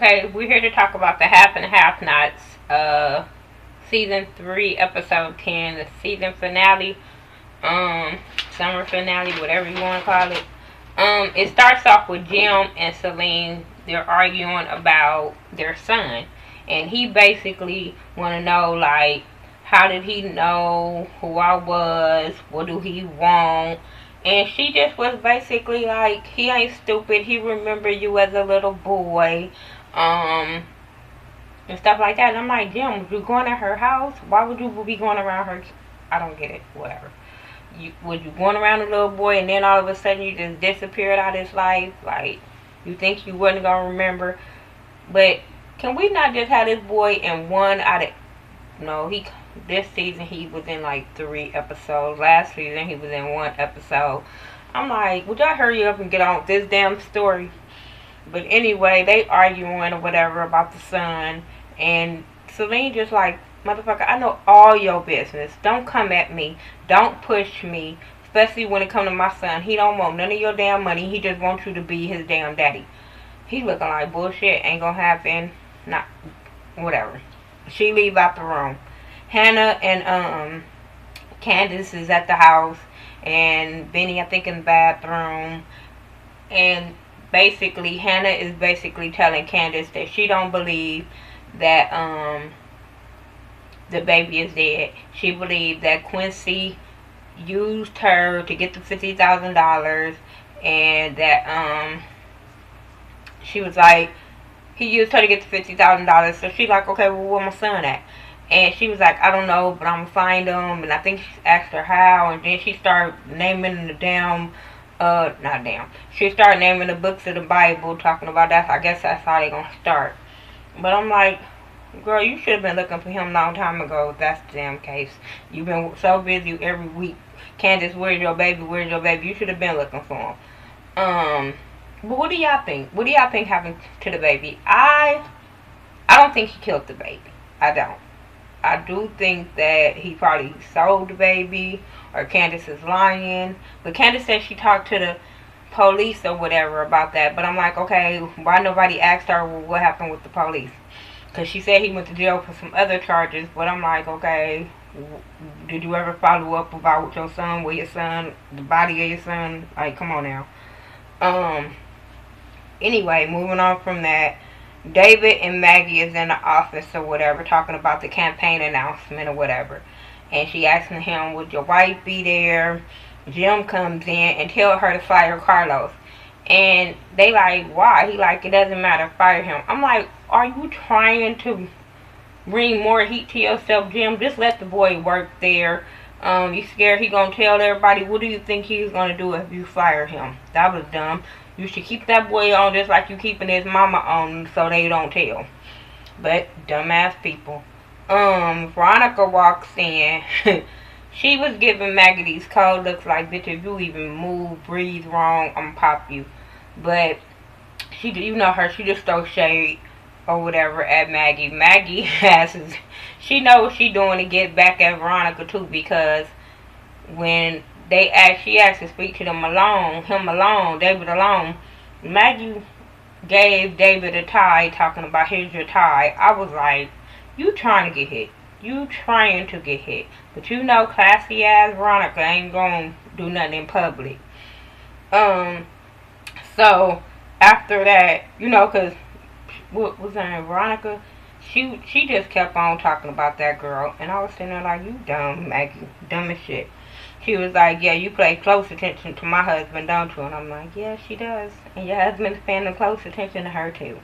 Okay, we're here to talk about the Half and Half Nots, season 3, episode 10, the season finale, um, summer finale, whatever you want to call it. It starts off with Jim and Celine. They're arguing about their son, and he basically want to know, like, how did he know who I was? What do he want? And she just was basically like, he ain't stupid. He remember you as a little boy, um, and stuff like that. And I'm like, Jim, would you going to her house? Why would you be going around her? I don't get it. Whatever. Was you going around a little boy and then all of a sudden you just disappeared out of his life? Like, you think you wasn't gonna remember? But can we not just have this boy in one out of, no, this season he was in like 3 episodes. Last season he was in 1 episode. I'm like, would y'all hurry up and get on with this damn story? But anyway, they arguing or whatever about the son, and Celine just like, motherfucker, I know all your business. Don't come at me. Don't push me. Especially when it come to my son. He don't want none of your damn money. He just wants you to be his damn daddy. He looking like bullshit. Ain't gonna happen. Not, whatever. She leave out the room. Hannah and Candace is at the house, and Benny I think in the bathroom, and basically Hannah is basically telling Candace that she don't believe that the baby is dead. She believed that Quincy used her to get the $50,000, and that she was like, he used her to get the $50,000. So she like, okay, well, where my son at? And she was like, I don't know, but I'm gonna find him. And I think she asked her how, and then she started naming the damn not damn. She started naming the books of the Bible, talking about that. I guess that's how they gonna start. But I'm like, girl, you should have been looking for him a long time ago if that's the damn case. You've been so busy every week. Candace, where's your baby? Where's your baby? You should have been looking for him. But what do y'all think? What do y'all think happened to the baby? I don't think he killed the baby. I don't. I do think that he probably sold the baby, or Candace is lying. But Candace said she talked to the police or whatever about that. But I'm like, okay, why nobody asked her, well, what happened with the police? Because she said he went to jail for some other charges. But I'm like, okay, did you ever follow up about your son, where your son, the body of your son? Like, come on now. Anyway, moving on from that. David and Maggie is in the office or whatever, talking about the campaign announcement or whatever. And she asking him, would your wife be there? Jim comes in and tell her to fire Carlos. And they like, why? He like, it doesn't matter, fire him. I'm like, are you trying to bring more heat to yourself, Jim? Just let the boy work there. You scared he gonna tell everybody? What do you think he's gonna do if you fire him? That was dumb. You should keep that boy on just like you keeping his mama on so they don't tell. But dumbass people. Veronica walks in. She was giving Maggie these cold looks like, bitch, if you even move, breathe wrong, I'm pop you. But she, you know her, she just throws shade or whatever at Maggie. Maggie has, she knows what she doing to get back at Veronica too, because when she asked to speak to him alone, David alone, Maggie gave David a tie, talking about, here's your tie. I was like, you trying to get hit. You trying to get hit. But you know classy ass Veronica ain't gonna do nothing in public. So after that, you know, cause what was her name, Veronica? She just kept on talking about that girl, and I was sitting there like, you dumb, Maggie, dumb as shit. She was like, yeah, you pay close attention to my husband, don't you? And I'm like, yeah, she does. And your husband's paying close attention to her, too.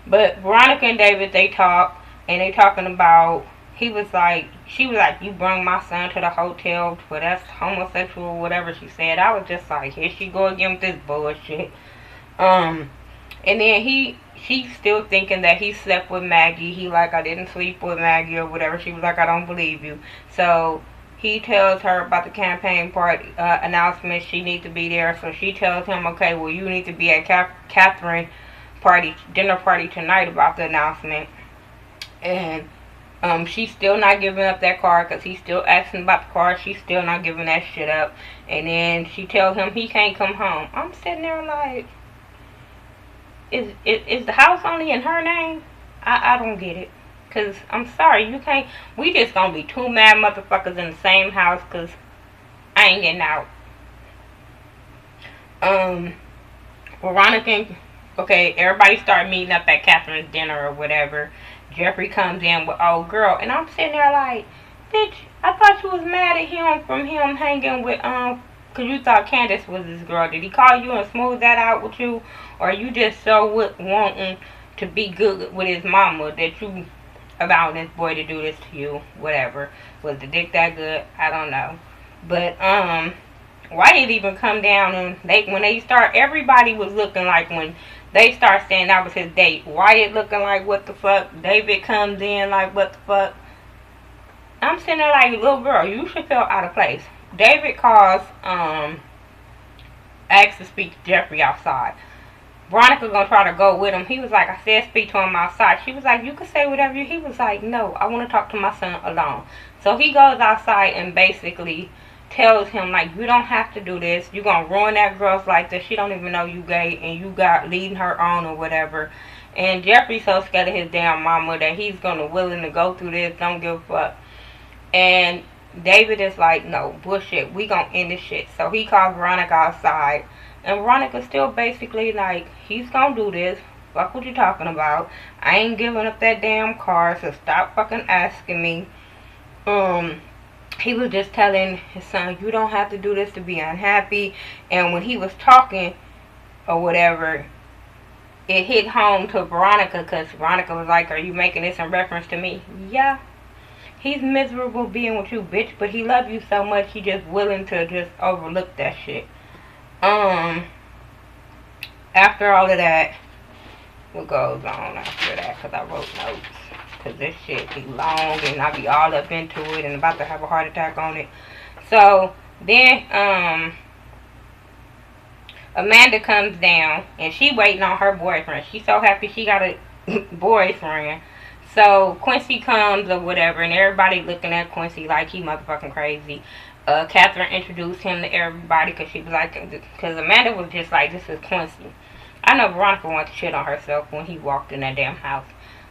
But Veronica and David, they talk, and they talking about, she was like, you bring my son to the hotel for that's homosexual, whatever she said. I was just like, here she go again with this bullshit. And then she's still thinking that he slept with Maggie. He like, I didn't sleep with Maggie or whatever. She was like, I don't believe you. So he tells her about the campaign party announcement. She needs to be there. So she tells him, okay, well, you need to be at Catherine's dinner party tonight about the announcement. And she's still not giving up that car because he's still asking about the car. She's still not giving that shit up. And then she tells him he can't come home. I'm sitting there like, Is the house only in her name? I don't get it. Cause I'm sorry, you can't. We just gonna be two mad motherfuckers in the same house. Cause I ain't getting out. Veronica. Okay, everybody start meeting up at Catherine's dinner or whatever. Jeffrey comes in with old girl, and I'm sitting there like, bitch, I thought you was mad at him from him hanging with cause you thought Candace was this girl. Did he call you and smooth that out with you, or you just so wanting to be good with his mama that you allowing this boy to do this to you? Whatever. Was the dick that good? I don't know. But why did it even come down and when they start, everybody was looking like when they start saying that was his date. Wyatt looking like what the fuck. David comes in like what the fuck. I'm sitting there like, little girl, you should feel out of place. David calls, asks to speak to Jeffrey outside. Veronica gonna try to go with him. He was like, I said speak to him outside. She was like, you can say whatever you. He was like, no, I want to talk to my son alone. So he goes outside and basically tells him like, you don't have to do this. You're gonna ruin that girl's life that she don't even know you gay and you got leading her on or whatever. And Jeffrey's so scared of his damn mama that he's gonna willing to go through this. Don't give a fuck. And David is like, no, bullshit. We gonna end this shit. So he calls Veronica outside. And Veronica's still basically like, he's gonna do this. Fuck what you talking about. I ain't giving up that damn car, so stop fucking asking me. He was just telling his son, you don't have to do this to be unhappy. And when he was talking or whatever, it hit home to Veronica because Veronica was like, are you making this in reference to me? Yeah. He's miserable being with you, bitch, but he loves you so much he just willing to just overlook that shit. After all of that, what goes on after that? Because I wrote notes. Because this shit be long and I be all up into it and about to have a heart attack on it. So, then, Amanda comes down and she waiting on her boyfriend. She's so happy she got a boyfriend. So, Quincy comes or whatever and everybody looking at Quincy like he motherfucking crazy. Catherine introduced him to everybody because she was like, because Amanda was just like, this is Quincy. I know Veronica wanted to shit on herself when he walked in that damn house.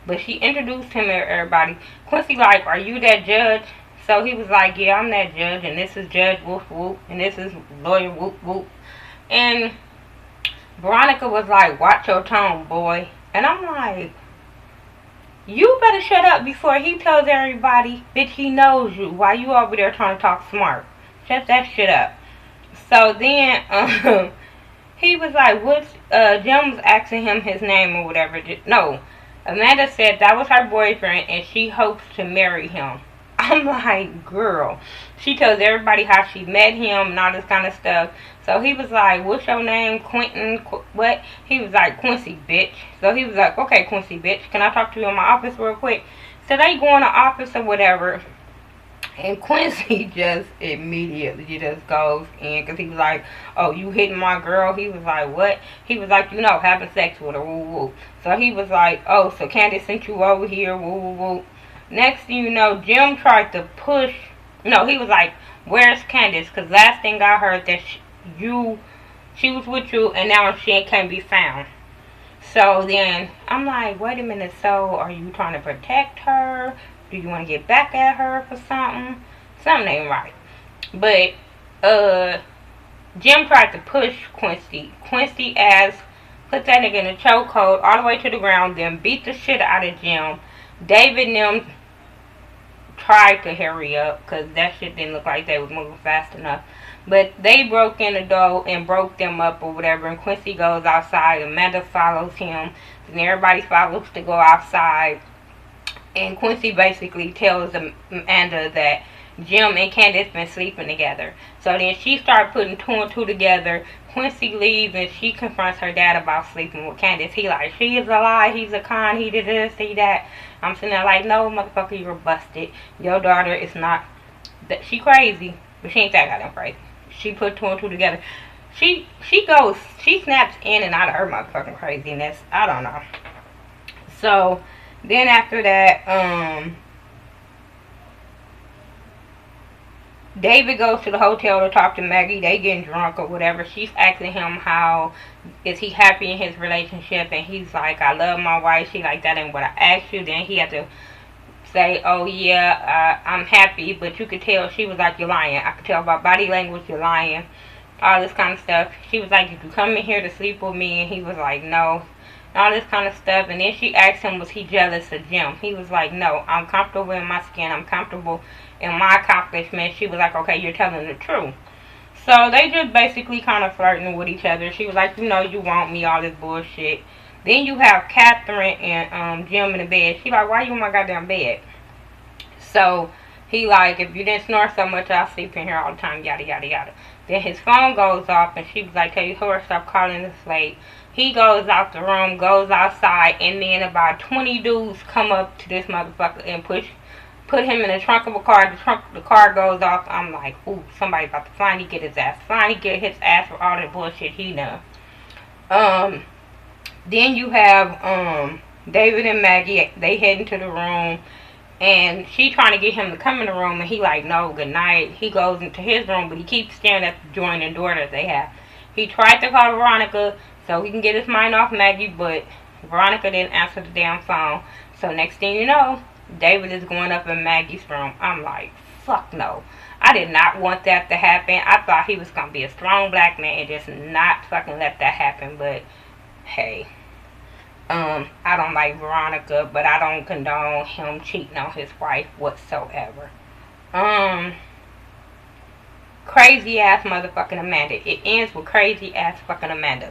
But she introduced him to everybody. Quincy like, are you that judge? So he was like, yeah, I'm that judge. And this is Judge Whoop Whoop. And this is Lawyer Whoop Whoop. And Veronica was like, watch your tone, boy. And I'm like, you better shut up before he tells everybody, bitch, he knows you. Why you over there trying to talk smart? Shut that shit up. So then, he was like, what's, Jim was asking him his name or whatever. No, Amanda said that was her boyfriend and she hopes to marry him. I'm like, girl. She tells everybody how she met him and all this kind of stuff. So he was like, what's your name? Quentin, what? He was like, Quincy, bitch. So he was like, okay, Quincy, bitch. Can I talk to you in my office real quick? So they go in the office or whatever. And Quincy just immediately just goes in because he was like, oh, you hitting my girl? He was like, what? He was like, you know, having sex with her, woo woo. So he was like, oh, so Candace sent you over here, woo woo woo. Next thing you know, Jim tried to push. No, he was like, where's Candace? Because last thing I heard that she was with you and now she can't be found. So then I'm like, wait a minute, so are you trying to protect her? Do you want to get back at her for something? Something ain't right. But Jim tried to push Quincy. Quincy ass put that nigga in a chokehold all the way to the ground, then beat the shit out of Jim. David and them tried to hurry up because that shit didn't look like they was moving fast enough. But they broke in the door and broke them up or whatever. And Quincy goes outside. Amanda follows him. And everybody follows to go outside. And Quincy basically tells Amanda that Jim and Candace been sleeping together. So then she started putting two and two together. Quincy leaves and she confronts her dad about sleeping with Candace. He like, she is a lie, he's a con, he did this, he that. I'm sitting there like, no, motherfucker, you're busted. Your daughter is not, she crazy, but she ain't that goddamn crazy. She put two and two together. She snaps in and out of her motherfucking craziness. I don't know. So then after that, David goes to the hotel to talk to Maggie. They getting drunk or whatever. She's asking him how is he happy in his relationship, and he's like, I love my wife. She like, that ain't what I asked you. Then he had to say, oh yeah, I'm happy, but you could tell. She was like, you're lying. I could tell by body language you're lying. All this kind of stuff. She was like, did you come in here to sleep with me? And he was like, no. All this kind of stuff. And then she asked him, was he jealous of Jim? He was like, no, I'm comfortable in my skin. I'm comfortable in my accomplishments. She was like, okay, you're telling the truth. So they just basically kind of flirting with each other. She was like, you know, you want me, all this bullshit. Then you have Catherine and Jim in the bed. She like, why you in my goddamn bed? So he like, if you didn't snore so much, I'll sleep in here all the time, yada, yada, yada. Then his phone goes off, and she was like, tell your whore, stop calling this late. He goes out the room, goes outside, and then about 20 dudes come up to this motherfucker and put him in the trunk of a car. The car goes off. I'm like, ooh, somebody about to finally get his ass. Finally get his ass for all that bullshit he done. Then you have David and Maggie. They head into the room, and she trying to get him to come in the room, and he like, no, good night. He goes into his room, but he keeps staring at the joining door that they have. He tried to call Veronica so he can get his mind off Maggie, but Veronica didn't answer the damn phone. So next thing you know, David is going up in Maggie's room. I'm like, fuck no. I did not want that to happen. I thought he was going to be a strong black man and just not fucking let that happen. But, hey. I don't like Veronica, but I don't condone him cheating on his wife whatsoever. Crazy ass motherfucking Amanda. It ends with crazy ass fucking Amanda.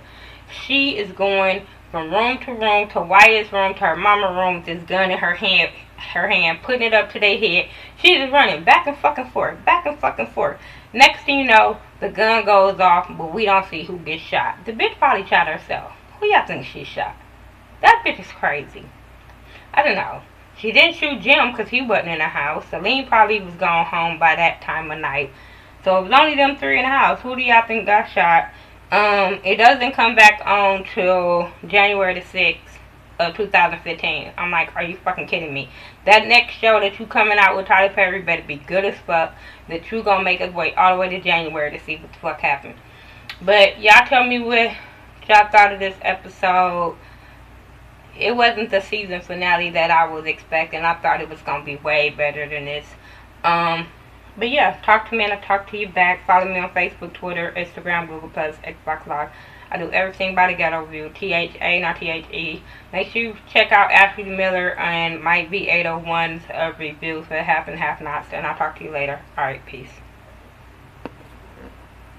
She is going from room to Wyatt's room to her mama's room with this gun in her hand, putting it up to their head. She's just running back and fucking forth. Next thing you know, the gun goes off, but we don't see who gets shot. The bitch probably shot herself. Who y'all think she shot? That bitch is crazy. I don't know. She didn't shoot Jim because he wasn't in the house. Celine probably was gone home by that time of night. So it was only them three in the house. Who do y'all think got shot? It doesn't come back on till January the 6th of 2015. I'm like, are you fucking kidding me? That next show that you coming out with Tyler Perry better be good as fuck. That you gonna make us wait all the way to January to see what the fuck happened. But y'all tell me what y'all thought of this episode. It wasn't the season finale that I was expecting. I thought it was gonna be way better than this. But yeah, talk to me and I'll talk to you back. Follow me on Facebook, Twitter, Instagram, Google+, Xbox Live. I do everything by the Ghetto View. THA, not THE. Make sure you check out Ashley Miller and Mike B801's reviews for Half and Half Nots. And I'll talk to you later. Alright, peace.